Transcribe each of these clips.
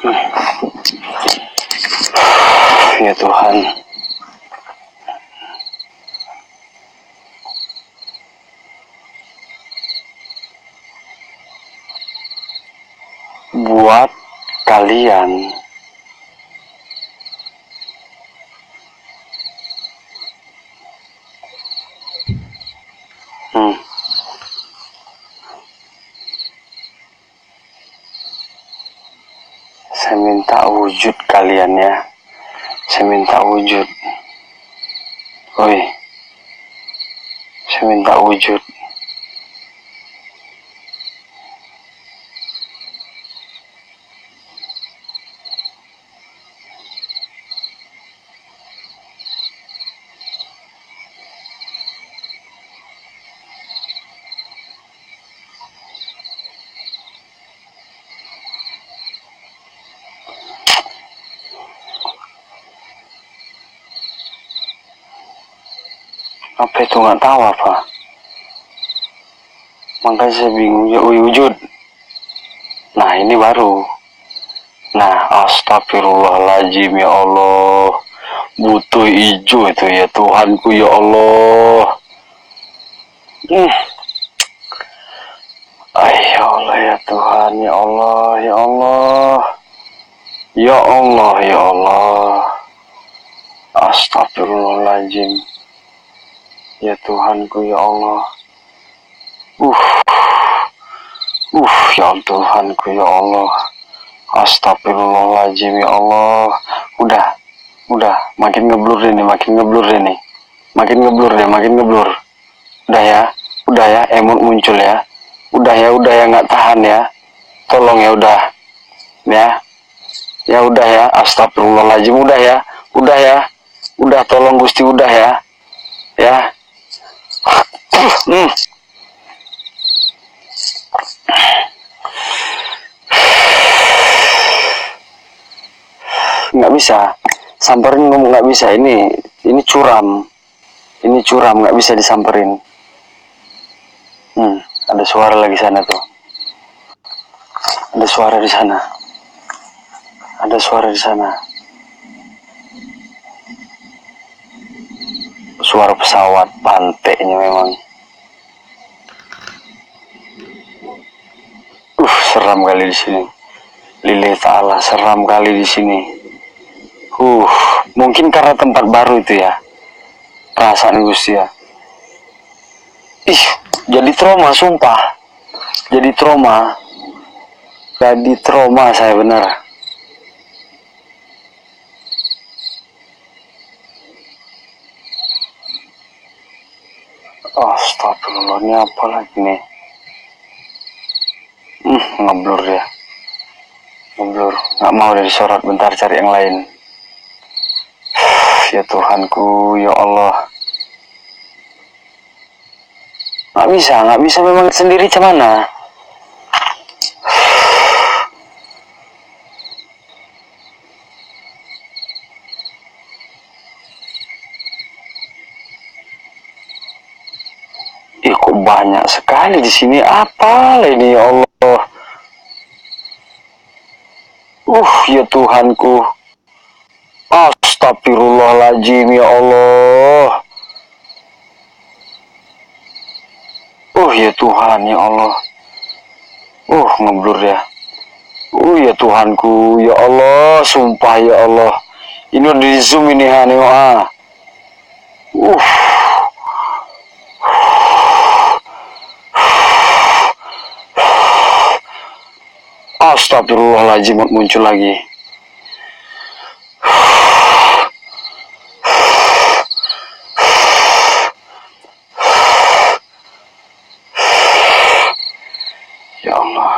Ya Tuhan, buat kalian saya minta wujud kalian ya. Saya minta wujud. Oi, saya minta wujud. Apa itu, nggak tahu apa. Makanya saya bingung ya. Wujud. Nah ini baru. Nah, astagfirullahaladzim ya Allah. Butuh hijau itu ya Tuhanku ya Allah. Ya Allah ya Tuhan ya Allah ya Allah. Ya Allah ya Allah. Astagfirullahaladzim. Ya Tuhanku ya Allah. Ya Tuhanku ya Allah. Astagfirullahaladzim ya Allah. Udah, makin ngeblur ini, makin ngeblur ini. Makin ngeblur deh, makin ngeblur. Udah ya, emot muncul ya. Udah ya, nggak tahan ya. Tolong ya, udah. Ya udah ya, astagfirullahaladzim, udah ya. Udah, tolong Gusti, udah ya. Ya. Nggak bisa. Samperin ngomong nggak bisa, ini curam. Ini curam, nggak bisa disamperin. Ada suara lagi sana tuh. Ada suara di sana. Ada suara di sana. Suara pesawat, panteknya memang. Seram kali di sini. Lillahi ta'ala, seram kali di sini. Mungkin karena tempat baru itu ya. Perasaan Gusti ya. Jadi trauma, sumpah. Jadi trauma saya bener. Astagfirullah, ini apa lagi nih? Ngeblur ya. Ngeblur, nggak mau dari sorot, bentar cari yang lain. Ya Tuhanku, ya Allah. Nggak bisa memang sendiri cemana. Kok banyak sekali di sini, apa ini ya Allah. Ya Tuhanku. Astagfirullahaladzim ya Allah. Ya Tuhan ya Allah. Ngeblur ya. Ya Tuhanku ya Allah, sumpah ya Allah. Ini udah di zoom ini nih. Astagfirullahaladzim, muncul lagi. Ya Allah.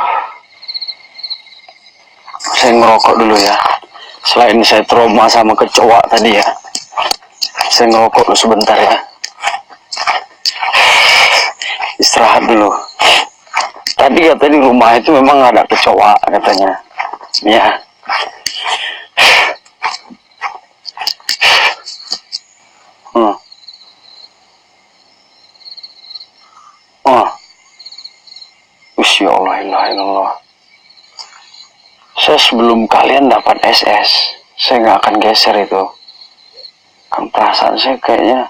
Saya ngerokok dulu ya. Selain saya trauma sama kecoa tadi ya. Saya ngerokok dulu sebentar ya. Istirahat dulu. Tadi di rumah itu memang ada kecoa katanya. Ya. Ya Allah, ilaha illallah. Saya sebelum kalian dapat SS, saya nggak akan geser itu. Kan perasaan saya kayaknya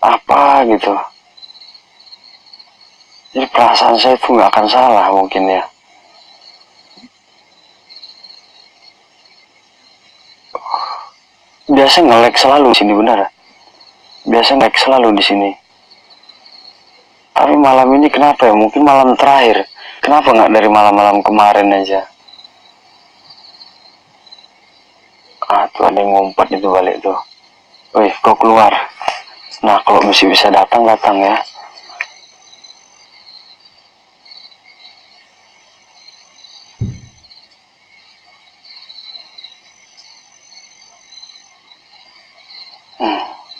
apa gitu. Jadi perasaan saya itu nggak akan salah mungkin ya. Biasa nge-lag selalu di sini, benar. Biasa nge-lag selalu di sini. Tapi malam ini kenapa ya? Mungkin malam terakhir. Kenapa nggak dari malam-malam kemarin aja? Ah, tuh ada yang ngumpet itu balik tuh. Wih, kok keluar? Nah, kalau masih bisa datang ya.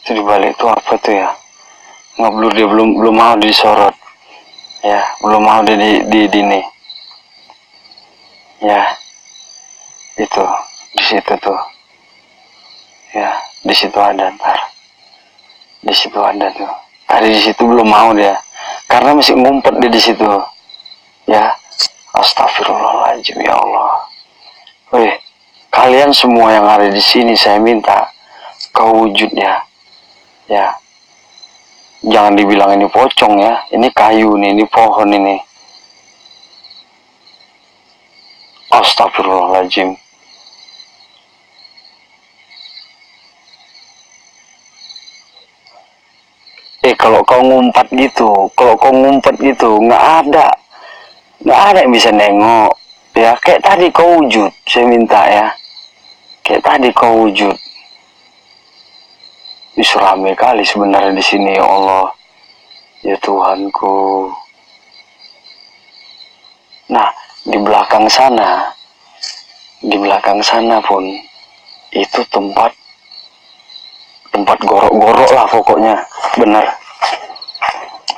Itu di balik itu apa tuh ya? Ngeblur dia belum mau disorot. Ya, belum mau dia di ini. Ya, itu di situ tuh. Ya, di situ ada ntar. Di situ ada tuh. Tadi di situ belum mau dia. Karena masih ngumpet dia di situ. Ya, astagfirullahaladzim ya Allah. Wih, kalian semua yang ada di sini saya minta kau wujudnya. Ya, jangan dibilang ini pocong ya. Ini kayu nih, ini pohon ini. Astagfirullahaladzim. Kalau kau ngumpet gitu, nggak ada yang bisa nengok. Ya, kayak tadi kau wujud, saya minta ya. Kayak tadi kau wujud. Bisa rame kali sebenarnya di sini ya Allah. Ya Tuhanku. Nah, di belakang sana pun itu tempat gorok-gorok lah pokoknya, bener.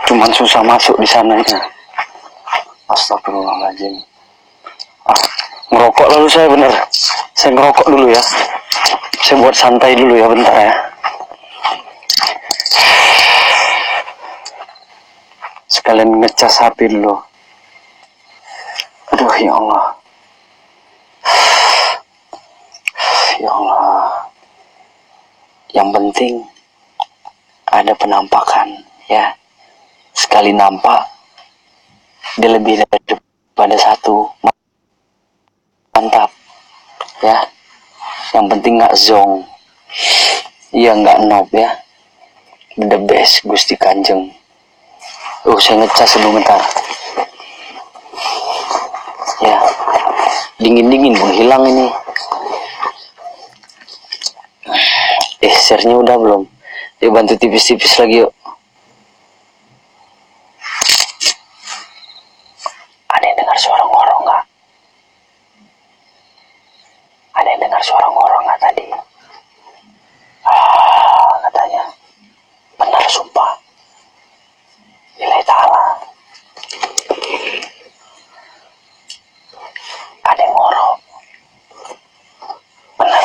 Cuman susah masuk di sananya. Astagfirullahaladzim. Ngerokok lalu saya bener. Saya ngerokok dulu ya. Saya buat santai dulu ya bentar ya. Sekalian ngecas HP dulu. Aduh ya Allah. Ya Allah. Yang penting ada penampakan ya. Sekali nampak dia lebih daripada satu. Mantap ya. Yang penting nggak zong. Iya nggak nob ya. The best Gusti Kanjeng. Saya ngecas dulu bentar. Ya, dingin pun hilang ini. Share-nya udah belum? Yuk bantu tipis-tipis lagi yuk. Ada yang dengar suara ngorong nggak? Ada yang dengar suara ngorong nggak tadi? Katanya. Benar sumpah. Nilai ta'ala. Ada yang ngorong. Benar.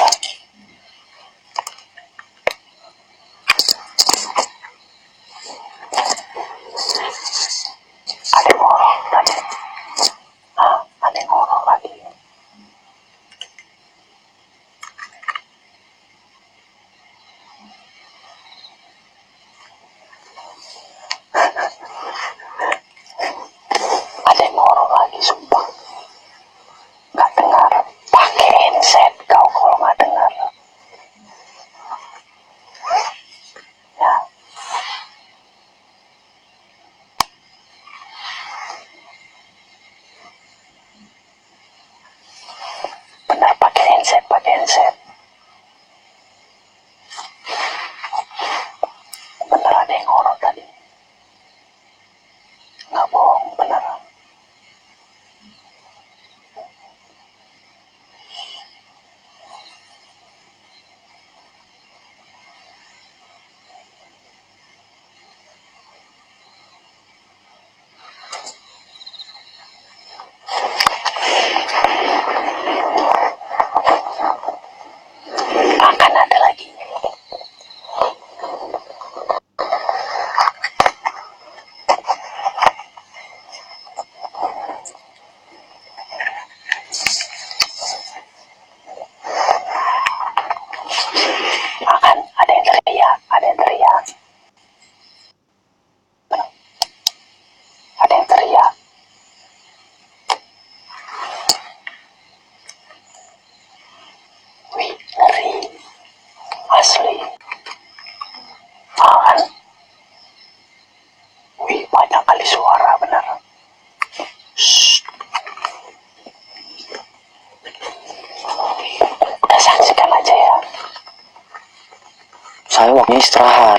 saya waktunya istirahat.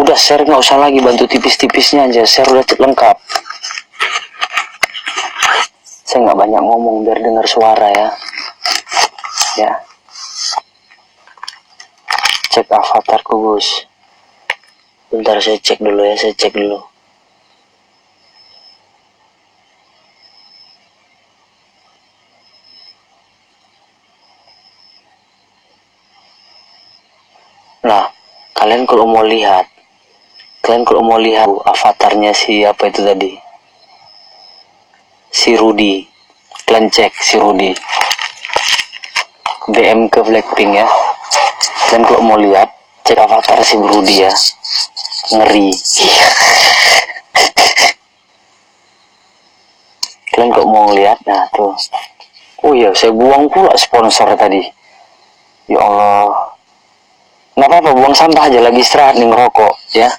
Udah share, nggak usah lagi bantu tipis-tipisnya aja, share udah lengkap. Saya nggak banyak ngomong biar dengar suara ya. Ya. Cek avatarku Gus. Bentar saya cek dulu ya, saya cek dulu. Nah, kalian kalau mau lihat avatarnya si apa itu tadi, si Rudy, kalian cek si Rudy, DM ke Blackpink ya. Dan kalau mau lihat, cek avatar si Rudy ya, ngeri. Kalian kalau mau lihat, nah tuh. Oh iya, saya buang pula sponsor tadi. Ya Allah. Nggak apa-apa, buang sampah aja, lagi istirahat nih ngerokok ya.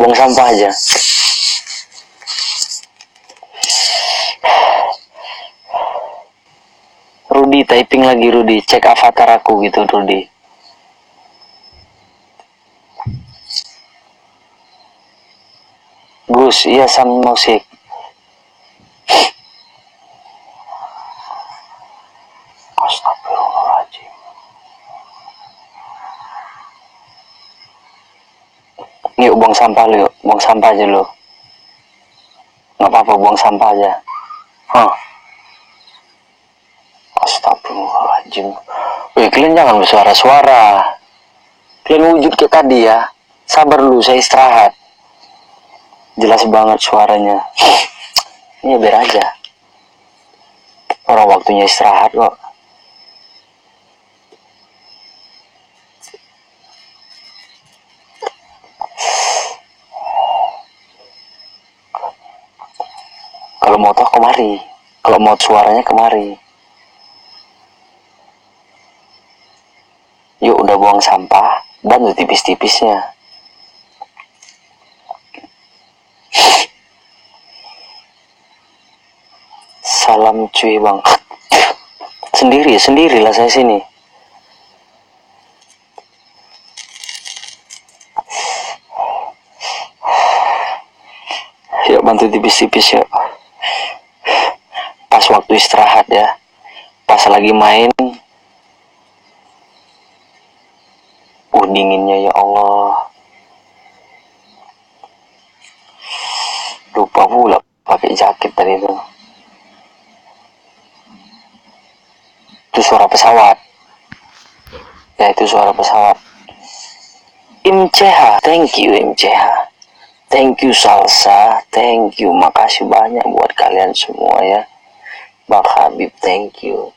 Buang sampah aja. Rudy, typing lagi Rudy, cek avatar aku gitu Rudy. Gus, iya sama musik. Astagfirullahaladzim. Yuk buang sampah lu, yuk. Buang sampah aja lu. Nggak apa-apa, buang sampah aja. Hah. Astagfirullahaladzim. Wih, kalian jangan bersuara-suara. Kalian wujud kayak tadi ya. Sabar dulu, saya istirahat. Jelas banget suaranya. Ini biar aja. Orang waktunya istirahat kok. Kalau mau toh kemari. Kalau mau suaranya kemari. Yuk udah buang sampah. Bantu tipis-tipisnya. Salam cuy bang. Sendirilah saya sini. Yuk bantu tipis-tipis yuk. Pas waktu istirahat ya. Pas lagi main. Dinginnya ya Allah. Lupa pula pakai jaket tadi itu. Itu suara pesawat. Ya itu suara pesawat. MCH, thank you MCH. Thank you Salsa, thank you. Makasih banyak buat kalian semua ya. Bang Habib, thank you.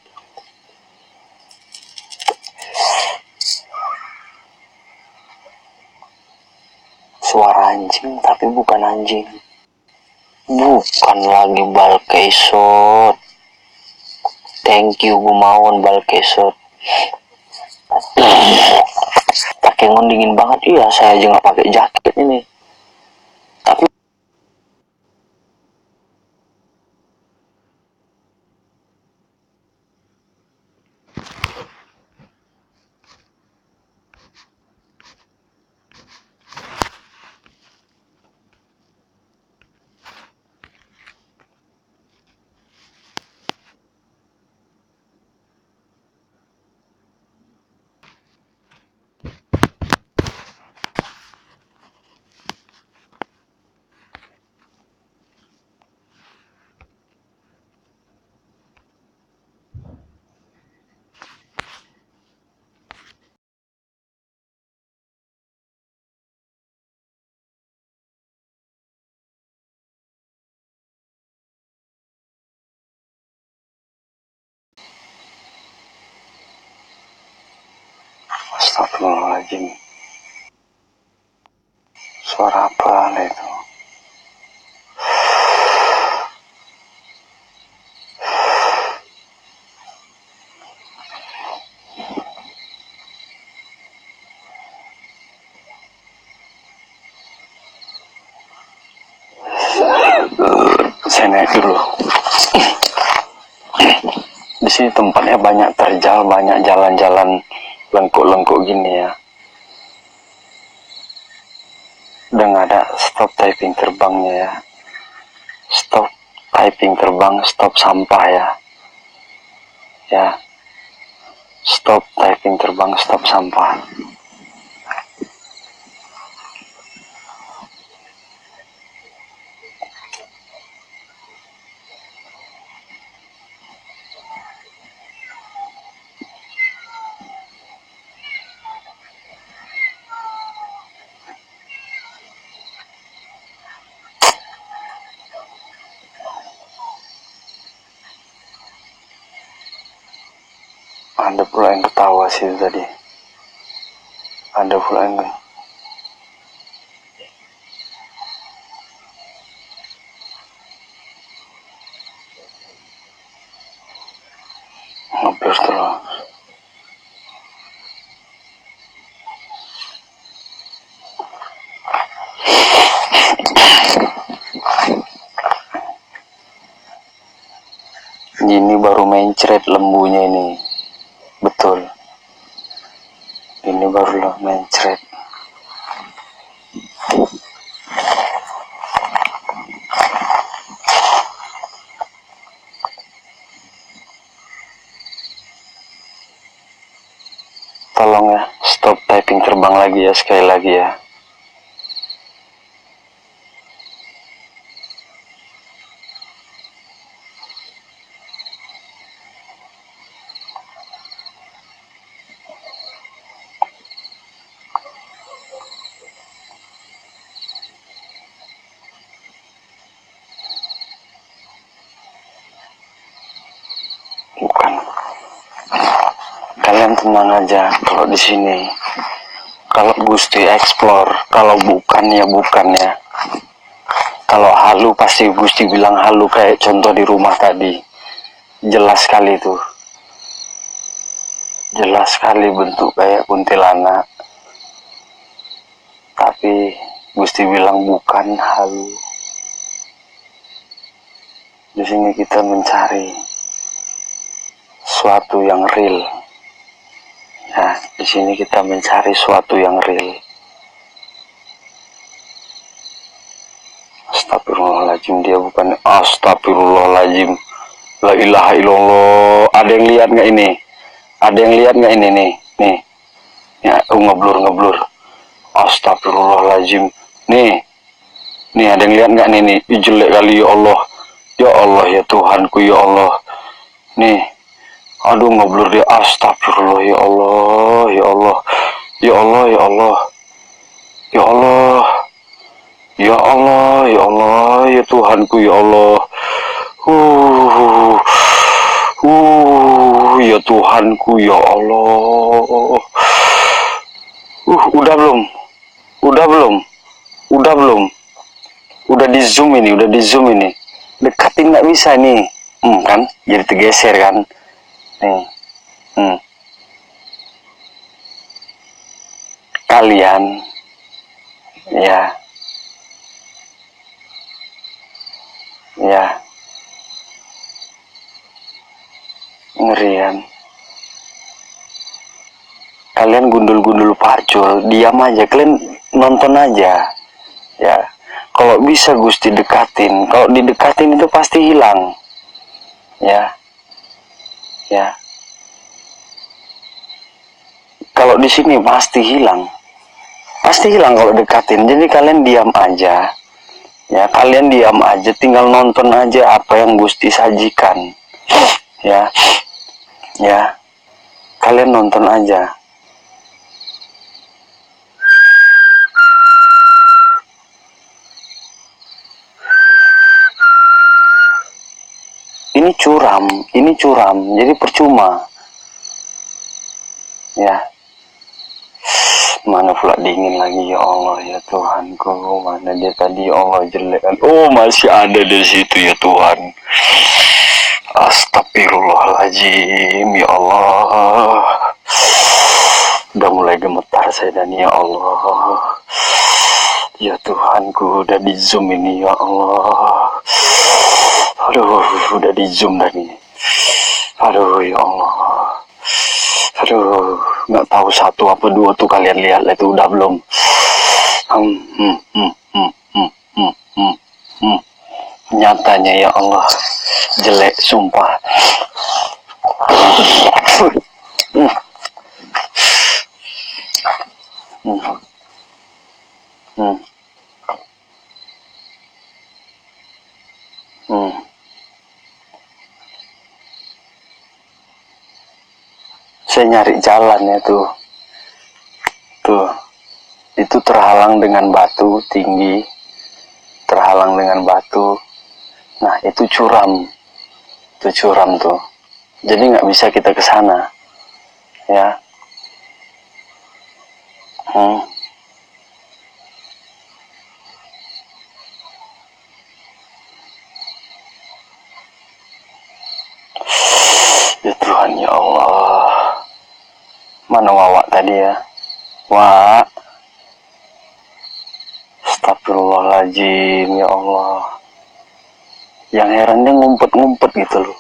Suara anjing tapi bukan anjing. Bukan lagi Balkesot. Thank you Gumawan Balkesot. Pakai ngon dingin banget. Iya, saya aja nggak pakai jaket ini. Tapi astagfirullahaladzim. Suara apa itu? Saya naik dulu. Di sini tempatnya banyak terjal, banyak jalan-jalan lengkuk-lengkuk gini ya. Udah nggak ada stop typing terbangnya ya. Stop typing terbang, stop sampah ya. Ya. Stop typing terbang, stop sampah. Ada pula yang ketawa sih tadi. Ada pula yang ngeblur terus. Ini baru mencret lembunya ini. Betul. Ini baru lo mencret. Tolong ya, stop typing terbang lagi ya, sekali lagi ya. Bukan. Kalian tenang aja kalau di sini. Kalau Gusti explore, kalau bukan ya bukan ya. Kalau halu pasti Gusti bilang halu, kayak contoh di rumah tadi. Jelas sekali tuh. Jelas sekali bentuk kayak kuntilanak. Tapi Gusti bilang bukan, halu. Di sini kita mencari suatu yang real. Ya, di sini kita mencari suatu yang real. Astagfirullahaladzim, dia bukan. Astagfirullahaladzim. La ilaha illallah. Ada yang lihat nggak ini? Ada yang lihat nggak ini nih? Nih. Ya, ngeblur. Astagfirullahaladzim. Nih. Nih, ada yang lihat nggak nih? Nih, jelek kali ya Allah. Ya Allah ya Tuhanku ya Allah. Nih. Aduh, ngeblur dia. Astagfirullah ya Allah. Ya Allah. Ya Allah ya Allah. Ya Allah. Ya Allah, ya Allah, ya Tuhanku ya Allah. Ya Tuhanku ya Allah. Udah belum? Udah belum? Udah belum? Udah di zoom ini, udah di zoom ini. Dekatin nggak bisa nih. Kan? Jadi tergeser kan? Nih. Kalian ya. Ya, ngeri kan? Kalian gundul-gundul pacul, diam aja, kalian nonton aja. Ya, kalau bisa Gusti dekatin, kalau didekatin itu pasti hilang. Ya, ya. Kalau di sini pasti hilang kalau dekatin. Jadi kalian diam aja. Ya, kalian diam aja, tinggal nonton aja apa yang Gusti sajikan. Ya, ya. Kalian nonton aja. Ini curam, jadi percuma. Ya. Mana pula dingin lagi ya Allah ya Tuhanku. Mana dia tadi ya Allah, jelek kan. Oh, masih ada di situ ya Tuhan. Astagfirullahaladzim ya Allah. Udah mulai gemetar saya dan ya Allah. Ya Tuhanku, udah di zoom ini ya Allah. Aduh, udah di zoom dah nih. Aduh ya Allah. Aduh, nggak tahu satu apa dua tuh kalian lihat itu udah belum. Hmm, hmm, hmm, hmm, hmm, hmm, hmm, hmm. Nyatanya ya Allah, jelek sumpah. Hmm, hmm, hmm, hmm. Saya nyari jalan ya tuh, tuh. Itu terhalang dengan batu tinggi, terhalang dengan batu. Nah itu curam tuh. Jadi nggak bisa kita ke sana, ya. Hmm. Ya Tuhan ya Allah, mana Wawak tadi ya? Wak, astagfirullahaladzim ya Allah. Yang heran dia ngumpet-ngumpet gitu loh.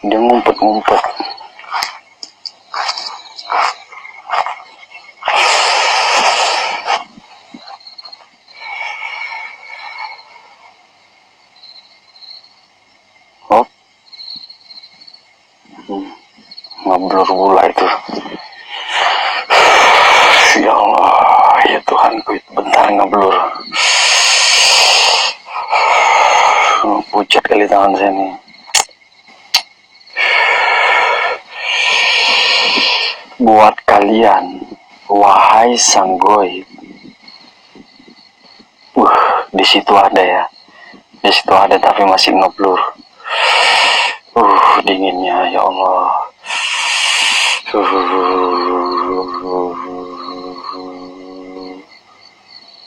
Dia ngumpet-ngumpet. Hop, ngeblur pula itu. Ya Allah, ya Tuhanku, bentar ngeblur. Pucat kali tangan saya nih. Buat kalian, wahai sang goib. Di situ ada ya. Di situ ada tapi masih ngeblur. Dinginnya ya Allah.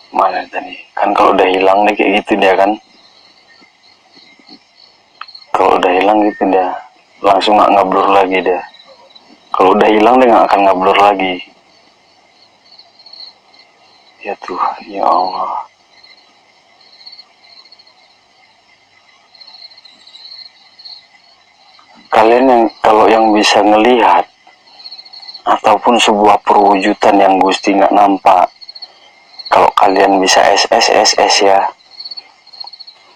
Mana tadi? Kan kalau udah hilang deh kayak gitu dia kan. Kalau udah hilang gitu dia. Langsung nggak ngeblur lagi dia. Kalau udah hilang dia nggak akan ngeblur lagi. Ya Tuhan, ya Allah. Kalian yang kalau yang bisa ngelihat ataupun sebuah perwujudan yang Gusti nggak nampak, kalau kalian bisa SSSS ya,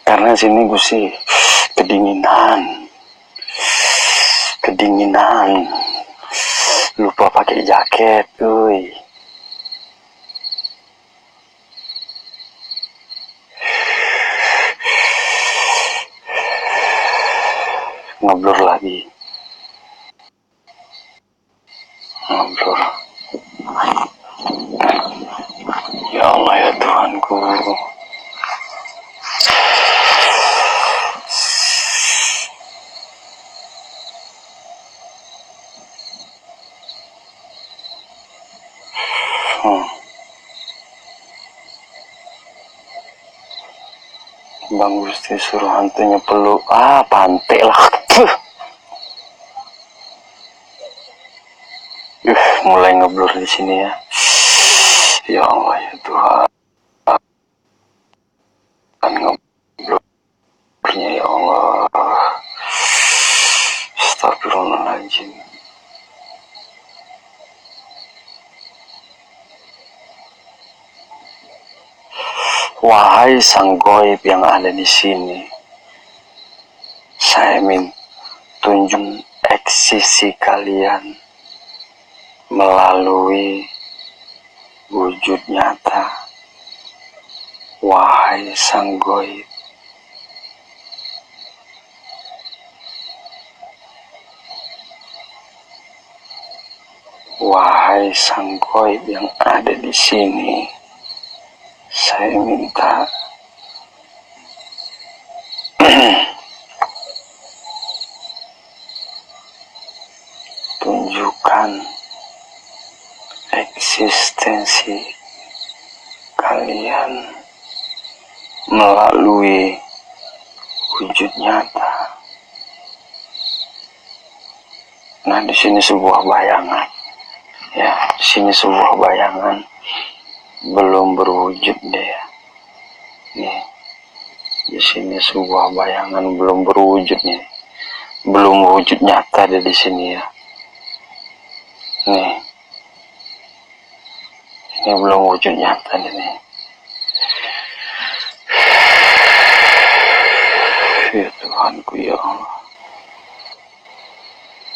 karena sini Gusti kedinginan, lupa pakai jaket, ngeblur lagi, ngeblur. Ya Allah ya Tuhanku. Bang Gusti suruh hantunya peluk. Pantai lah. Mulai ngeblur di sini ya. Ya Allah ya Tuhan. Ngeblurnya ya Allah. Astagfirullahaladzim. Wahai sang goib yang ada di sini, saya minta tunjuk eksisi kalian melalui wujud nyata. Wahai sang goib, wahai sang goib yang ada di sini, saya minta tunjukkan eksistensi kalian melalui wujud nyata. Nah, di sini sebuah bayangan. Ya, di sini sebuah bayangan belum berwujud deh. Nih, di sini sebuah bayangan belum berwujud nih. Belum wujud nyata di sini ya. Nih. Ini belum wujud nyata ini. Ya Tuhanku ya Allah.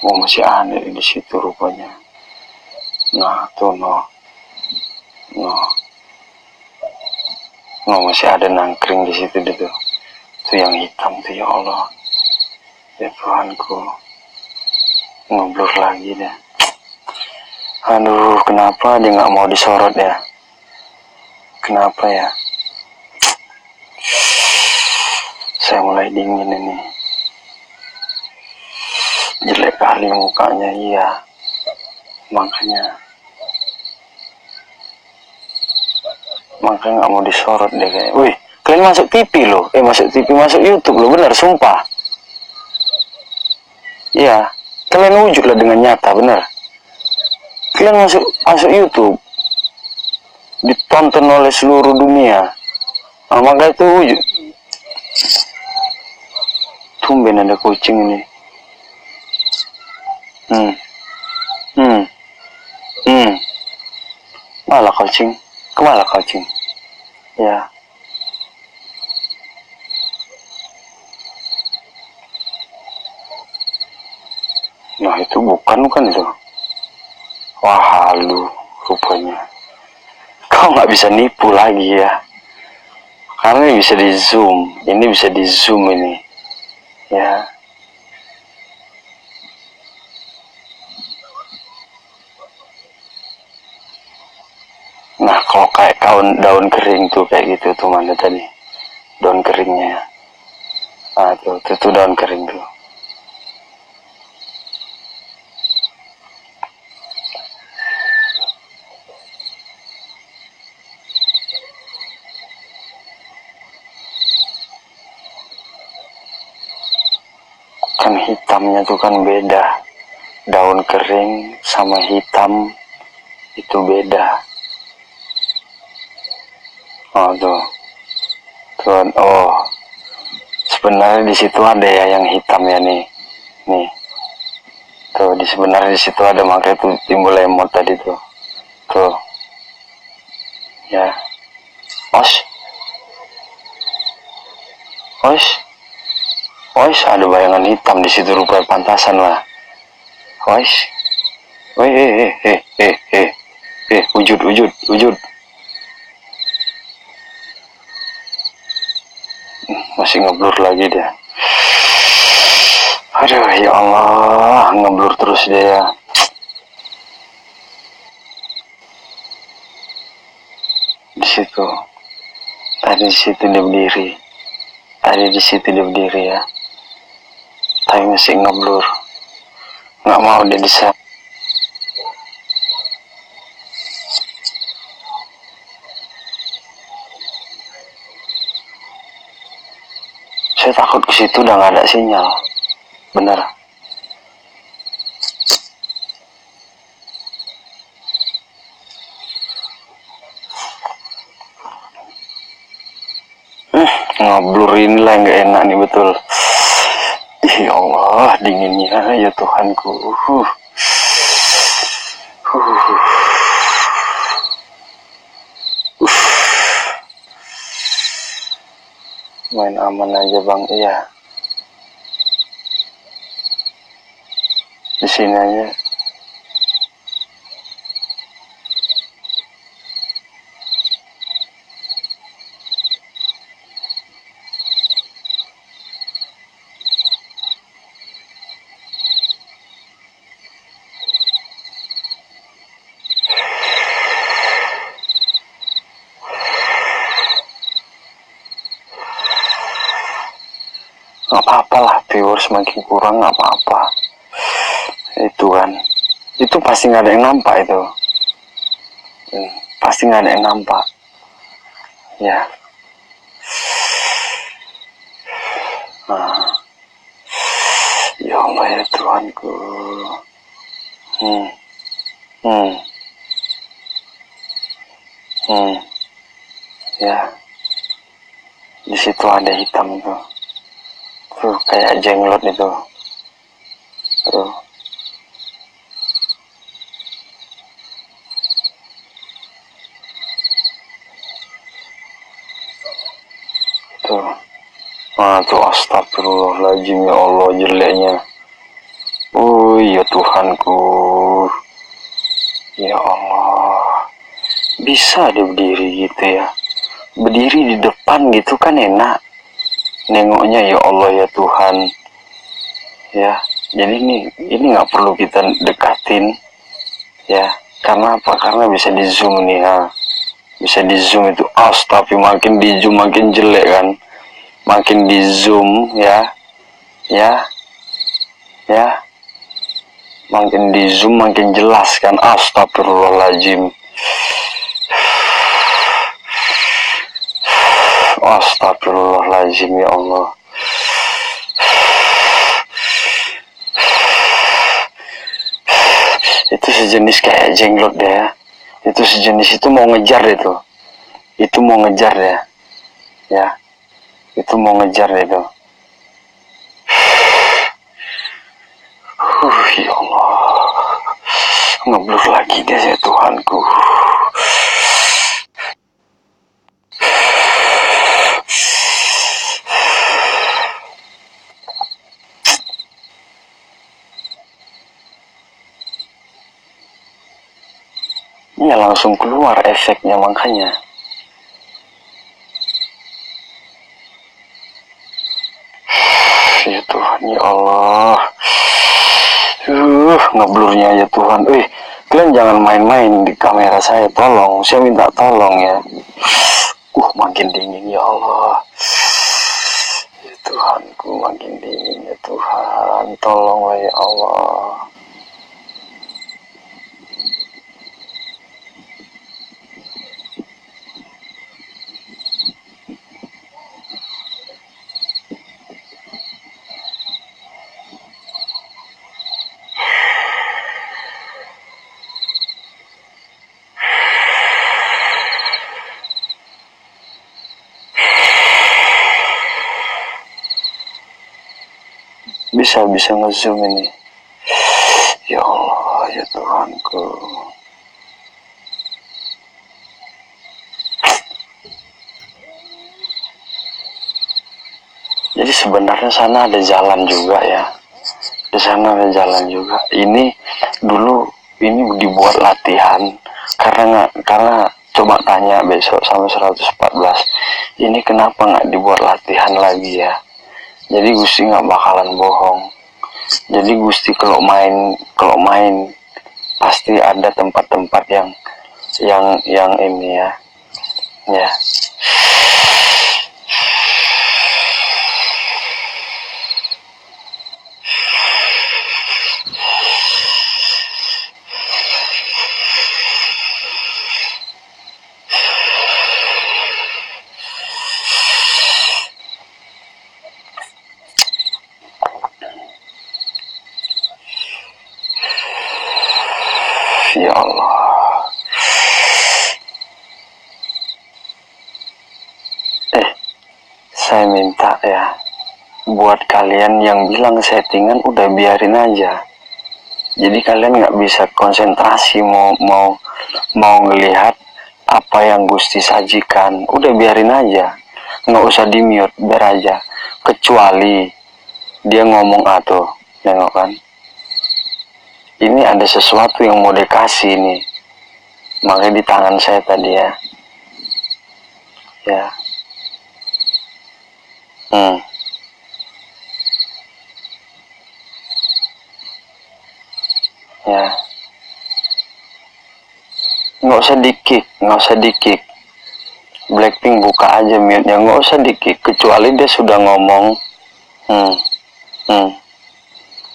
Oh, masih aneh di situ rupanya. Nah tuh no. Masih ada nangkring di situ itu. Tuh yang hitam tuh ya Allah. Ya Tuhanku. Ngeblur lagi deh. Aduh, kenapa dia nggak mau disorot ya? Kenapa ya? Saya mulai dingin ini. Jelek kali mukanya, iya. Makanya nggak mau disorot deh kayak. Wih, kalian masuk TV loh. Masuk TV, masuk YouTube loh. Bener, sumpah. Iya, kalian wujud lah dengan nyata, bener. Kalian masuk YouTube, ditonton oleh seluruh dunia. Nah, maka itu wujud. Tumben ada kucing ini. Malah kucing. Kemana kucing? Ya. Nah itu bukan itu. Wah halu rupanya. Kau nggak bisa nipu lagi ya. Karena ini bisa di zoom. Ini bisa di zoom ini. Ya. Nah kalau kayak daun kering tuh kayak gitu tuh mana tadi. Daun keringnya. Nah tuh daun kering tuh. Kan hitamnya tuh kan beda. Daun kering sama hitam itu beda. Oh tuh. Oh sebenarnya di situ ada ya yang hitam ya nih. Tuh sebenarnya di situ ada, makanya tuh timbul lemot tadi tuh. Tuh. Ya. Ada bayangan hitam di situ rupanya, pantasan lah. Wujud. Masih ngeblur lagi dia. Aduh ya Allah, ngeblur terus dia. Di situ. Tadi di situ dia berdiri. Ya. Tapi masih ngeblur. Nggak mau dia bisa. Saya takut ke situ udah nggak ada sinyal. Bener. Ngeblur inilah nggak enak nih betul. Ya Allah, dinginnya ya Tuhanku. Main aman aja bang, iya. Di sini aja. Nggak apa-apa lah, viewers semakin kurang nggak apa-apa. Itu kan, itu pasti nggak ada yang nampak itu. Pasti nggak ada yang nampak. Ya. Nah. Ya Allah ya Tuhanku. Ya. Di situ ada hitam tuh. Tuh kayak jenglot itu. Tuh. Tuh astagfirullahaladzim, ya Allah jeleknya. Oh ya Tuhanku, ya Allah, bisa dia berdiri gitu ya, berdiri di depan gitu kan enak nengoknya, ya Allah ya Tuhan ya. Jadi ini nggak perlu kita dekatin ya, karena apa? Karena bisa di zoom nih ha. Bisa di zoom itu, tapi makin di zoom makin jelek kan, makin di zoom ya, ya, ya, makin di zoom makin jelas kan. Astagfirullahaladzim, astagfirullahaladzim, ya Allah. Itu sejenis kayak jenglot deh ya. Itu sejenis, itu mau ngejar itu mau ngejar ya, ya, itu mau ngejar itu. Ya Allah, ngeblur lagi deh ya Tuhanku. Ya langsung keluar efeknya makanya. Ya Tuhan, ya Allah. Ngeblurnya ya Tuhan. Kalian jangan main-main di kamera saya, tolong. Saya minta tolong ya. Makin dingin ya Allah. Ya Tuhanku, makin dingin ya Tuhan. Tolonglah ya Allah. Bisa ngezoom ini. Ya Allah, ya Tuhanku. Jadi sebenarnya sana ada jalan juga ya. Di sana ada jalan juga. Ini dulu ini dibuat latihan karena coba tanya besok sama 114. Ini kenapa nggak dibuat latihan lagi ya? Jadi Gusti nggak bakalan bohong. Jadi Gusti kalau main pasti ada tempat-tempat yang ini ya, ya. Ya Allah. Saya minta ya, buat kalian yang bilang settingan udah biarin aja. Jadi kalian nggak bisa konsentrasi mau ngelihat apa yang Gusti sajikan. Udah biarin aja, nggak usah di mute, biar aja. Kecuali dia ngomong atau nengok kan. Ini ada sesuatu yang mau dikasih nih. Makanya di tangan saya tadi ya. Ya. Ya. Nggak usah di kick. Blackpink buka aja mute-nya, nggak usah di kick. Kecuali dia sudah ngomong.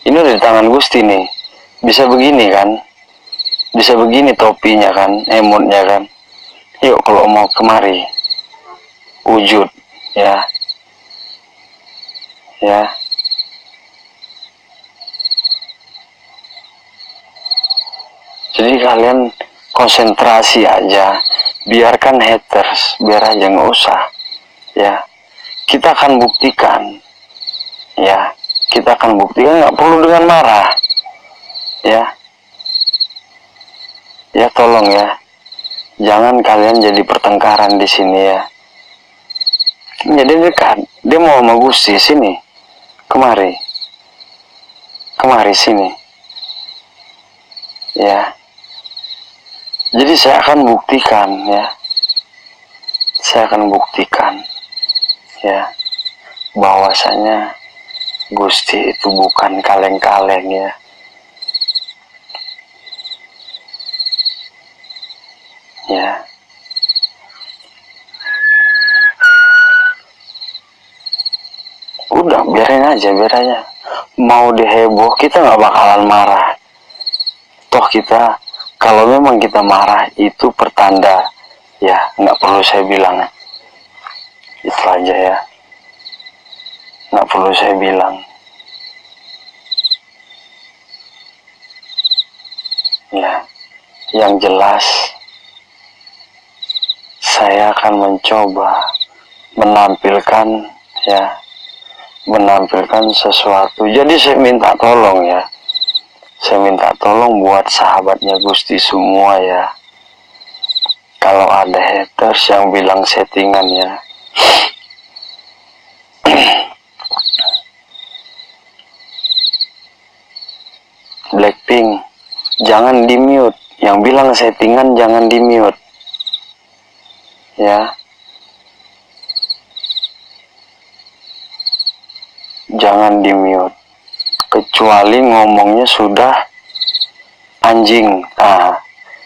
Ini udah di tangan Gusti nih. Bisa begini kan? Bisa begini topinya kan, emotnya kan. Yuk kalau mau kemari, wujud ya, ya. Jadi kalian konsentrasi aja, biarkan haters, biar aja nggak usah, ya. Kita akan buktikan, ya. Kita akan buktikan, nggak perlu dengan marah, ya. Ya tolong ya, jangan kalian jadi pertengkaran di sini ya. Ini makanya dia dekat, dia mau sama Gusti sini, kemari sini, ya. Jadi saya akan buktikan, ya, ya, bahwasanya Gusti itu bukan kaleng-kaleng, ya. Ya, udah biarin aja. Mau diheboh, kita nggak bakalan marah. Toh kita, kalau memang kita marah itu pertanda, ya nggak perlu saya bilang, itu aja, ya, nggak perlu saya bilang, ya. Yang jelas saya akan mencoba menampilkan sesuatu. Jadi saya minta tolong, ya, buat sahabatnya Gusti semua, ya. Kalau ada haters yang bilang settingan, ya, Blackpink jangan di mute, yang bilang settingan jangan di mute, ya, jangan di mute, kecuali ngomongnya sudah anjing,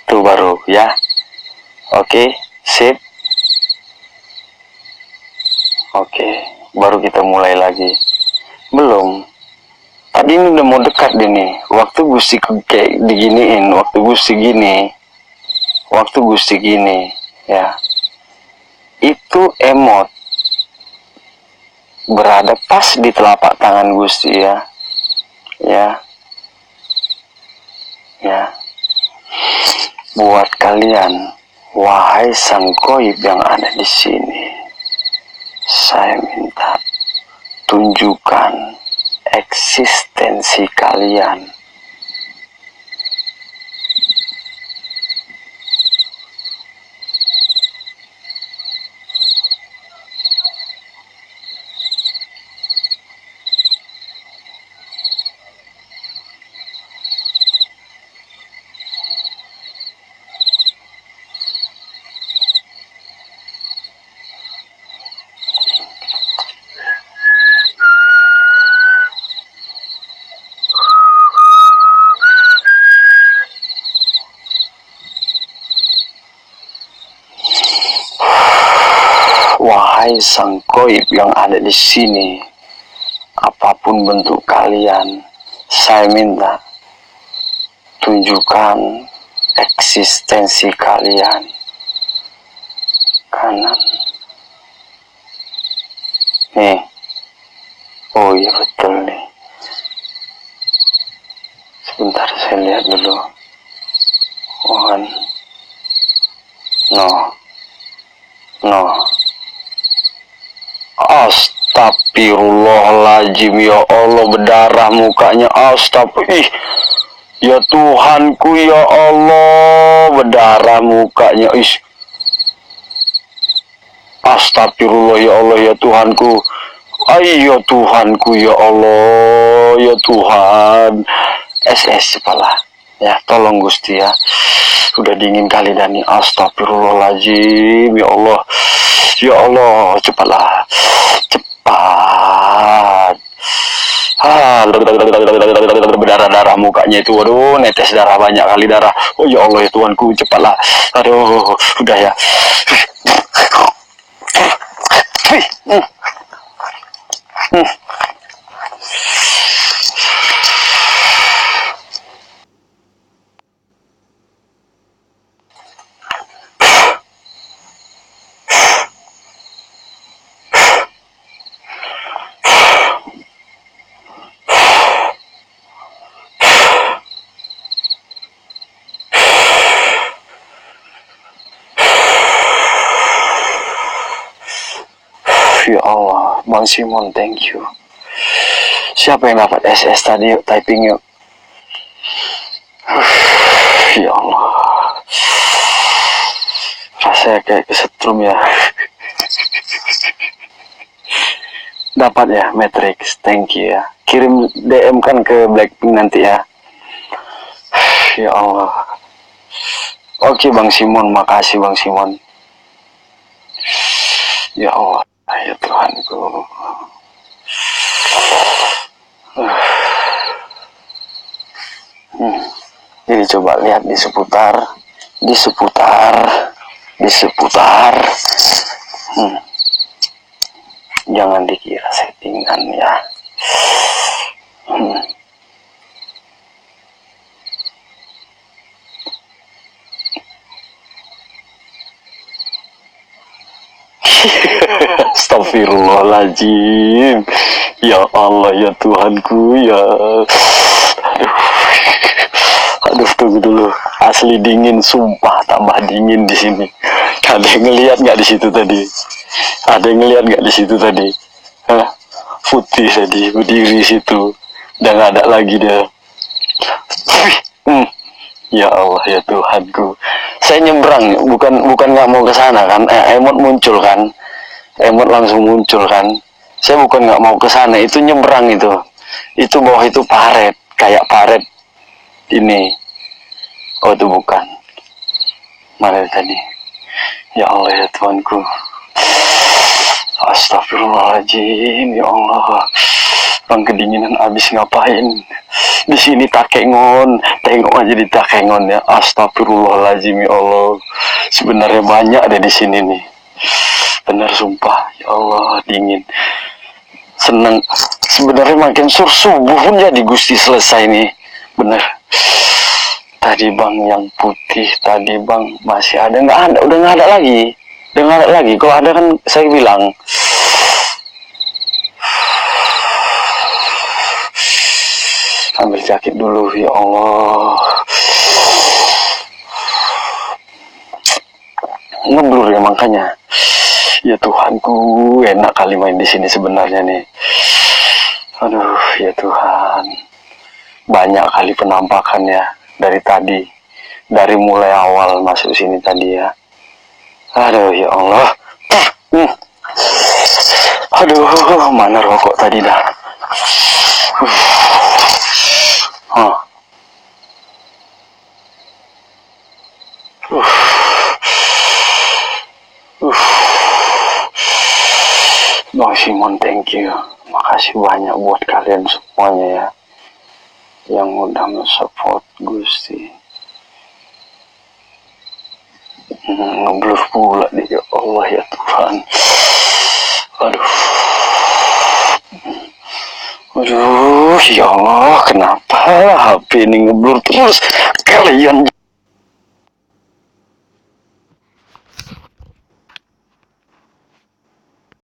tuh baru, ya. Oke, sip. Oke, baru kita mulai lagi. Belum. Tadi ini udah mau dekat nih. Waktu Gusti kayak diginiin, waktu Gusti gini, ya. Itu emot berada pas di telapak tangan Gusti, ya. Ya. Ya. Buat kalian, wahai sang goib yang ada di sini, saya minta tunjukkan eksistensi kalian. Wahai sang goib yang ada di sini, apapun bentuk kalian, saya minta tunjukkan eksistensi kalian. Kanan. Nih. Oh iya betul nih. Sebentar saya lihat dulu. One. No. Astagfirullahaladzim, ya Allah, berdarah mukanya. Astagfirullah. Ya Tuhanku, ya Allah, berdarah mukanya. Astagfirullah, ya Allah, ya Tuhanku. Ya Tuhanku, ya Allah, ya Tuhan. Cepalah, ya, tolong Gusti, ya. Udah dingin kali Dani. Astagfirullahaladzim, ya Allah. Ya Allah, cepatlah. Cepat. Berdarah-darah mukanya itu. Waduh, netes darah, banyak kali darah. Oh ya Allah, ya Tuhanku, cepatlah. Aduh, udah, ya. Ya Allah, Bang Simon, thank you. Siapa yang dapat SS tadi? Yuk, typing yuk. Ya Allah, rasanya kayak kesetrum, ya. Dapat ya Matrix, thank you ya. Kirim DM kan ke Blackpink nanti ya. Ya Allah. Oke Bang Simon, makasih Bang Simon. Ya Allah, ya Tuhanku. Jadi coba lihat di seputar, di seputar, di seputar. Jangan dikira settingan ya. Astagfirullahaladzim. Ya Allah, ya Tuhanku, ya. Aduh, tunggu dulu. Asli dingin, sumpah tambah dingin di sini. Ada yang ngelihat nggak di situ tadi? Ada yang ngelihat nggak di situ tadi? Hah? Putih tadi berdiri situ. Dan nggak ada lagi dia. Ya Allah, ya Tuhanku. Saya nyebrang, bukan nggak mau ke sana kan? Emot muncul kan? Emot langsung muncul kan? Saya bukan nggak mau ke sana, itu nyebrang itu. Itu bawah itu paret, kayak paret ini. Oh itu bukan. Mana tadi? Ya Allah, ya Tuhanku. Astagfirullahaladzim, ya Allah. Bang kedinginan abis ngapain? Di sini takengon, tengok aja di takengon ya. Astagfirullahaladzim, ya Allah. Sebenarnya banyak ada di sini nih. Benar sumpah, ya Allah dingin. Seneng. Sebenarnya makin subuh pun jadi Gusti selesai nih. Bener. Tadi bang yang putih, tadi bang masih ada, nggak ada, udah nggak ada lagi. Udah nggak ada lagi. Kalau ada kan saya bilang. Ambil jaket dulu, ya Allah. Ngeblur ya makanya. Ya Tuhanku, enak kali main di sini sebenarnya nih. Aduh, ya Tuhan. Banyak kali penampakannya dari tadi. Dari mulai awal masuk sini tadi ya. Aduh, ya Allah. Aduh, mana rokok tadi dah. Bang Simon, thank you. Makasih banyak buat kalian semuanya ya. Yang udah nge-support Gusti. Ngeblur pula deh, ya Allah ya Tuhan. Aduh. Aduh, ya Allah, kenapa HP ini ngeblur terus? Kalian